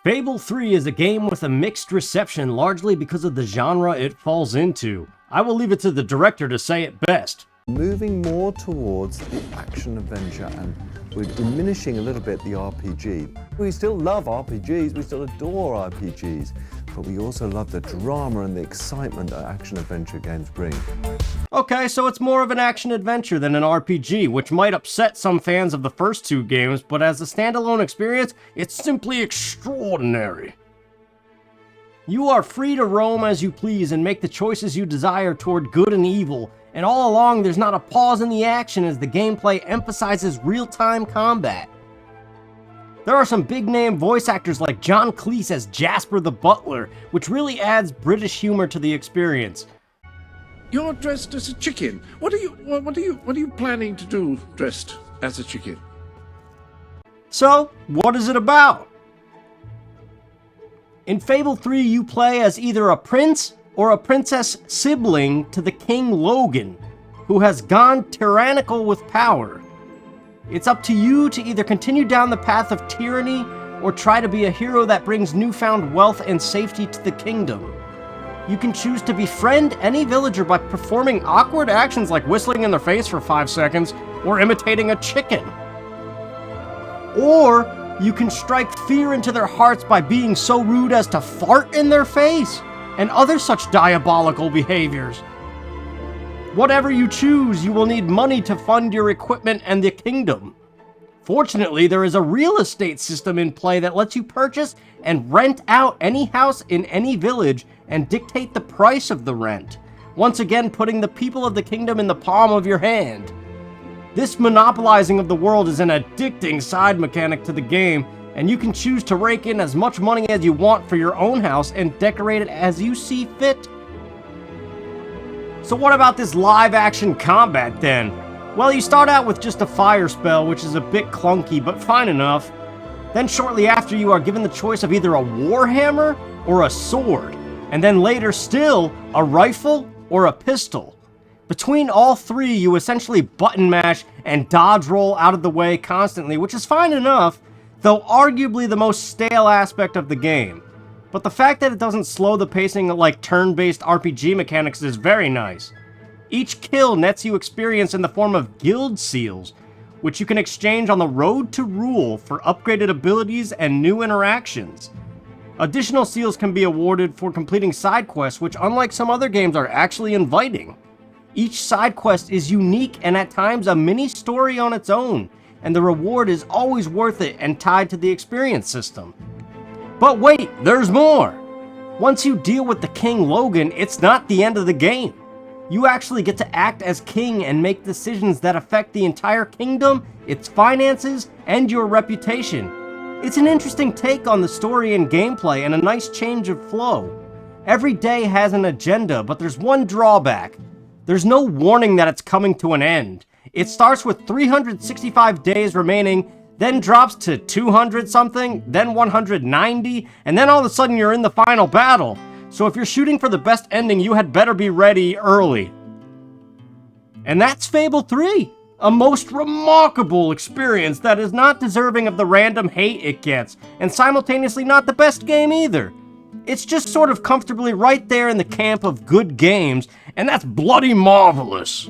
Fable 3 is a game with a mixed reception largely because of the genre it falls into. I will leave it to the director to say it best. Moving more towards the action-adventure, and we're diminishing a little bit the RPG. We still love RPGs, we still adore RPGs, but we also love the drama and the excitement that action-adventure games bring. Okay, so it's more of an action-adventure than an RPG, which might upset some fans of the first two games, but as a standalone experience, it's simply extraordinary. You are free to roam as you please and make the choices you desire toward good and evil, and all along there's not a pause in the action as the gameplay emphasizes real-time combat. There are some big-name voice actors like John Cleese as Jasper the Butler, which really adds British humor to the experience. You're dressed as a chicken. What are you planning to do dressed as a chicken? So, what is it about? In Fable 3, you play as either a prince or a princess sibling to the King Logan, who has gone tyrannical with power. It's up to you to either continue down the path of tyranny or try to be a hero that brings newfound wealth and safety to the kingdom. You can choose to befriend any villager by performing awkward actions like whistling in their face for 5 seconds or imitating a chicken. Or you can strike fear into their hearts by being so rude as to fart in their face and other such diabolical behaviors. Whatever you choose, you will need money to fund your equipment and the kingdom. Fortunately, there is a real estate system in play that lets you purchase and rent out any house in any village and dictate the price of the rent, once again putting the people of the kingdom in the palm of your hand. This monopolizing of the world is an addicting side mechanic to the game, and you can choose to rake in as much money as you want for your own house and decorate it as you see fit. So what about this live-action combat then? Well, you start out with just a fire spell, which is a bit clunky, but fine enough. Then shortly after, you are given the choice of either a warhammer or a sword, and then later still, a rifle or a pistol. Between all three, you essentially button mash and dodge roll out of the way constantly, which is fine enough, though arguably the most stale aspect of the game. But the fact that it doesn't slow the pacing like turn-based RPG mechanics is very nice. Each kill nets you experience in the form of guild seals, which you can exchange on the road to rule for upgraded abilities and new interactions. Additional seals can be awarded for completing side quests, which unlike some other games are actually inviting. Each side quest is unique and at times a mini story on its own, and the reward is always worth it and tied to the experience system. But wait, there's more! Once you deal with the King Logan, it's not the end of the game. You actually get to act as king and make decisions that affect the entire kingdom, its finances, and your reputation. It's an interesting take on the story and gameplay and a nice change of flow. Every day has an agenda, but there's one drawback. There's no warning that it's coming to an end. It starts with 365 days remaining, then drops to 200 something, then 190, and then all of a sudden you're in the final battle. So if you're shooting for the best ending, you had better be ready early. And that's Fable 3, a most remarkable experience that is not deserving of the random hate it gets, and simultaneously not the best game either. It's just sort of comfortably right there in the camp of good games, and that's bloody marvelous.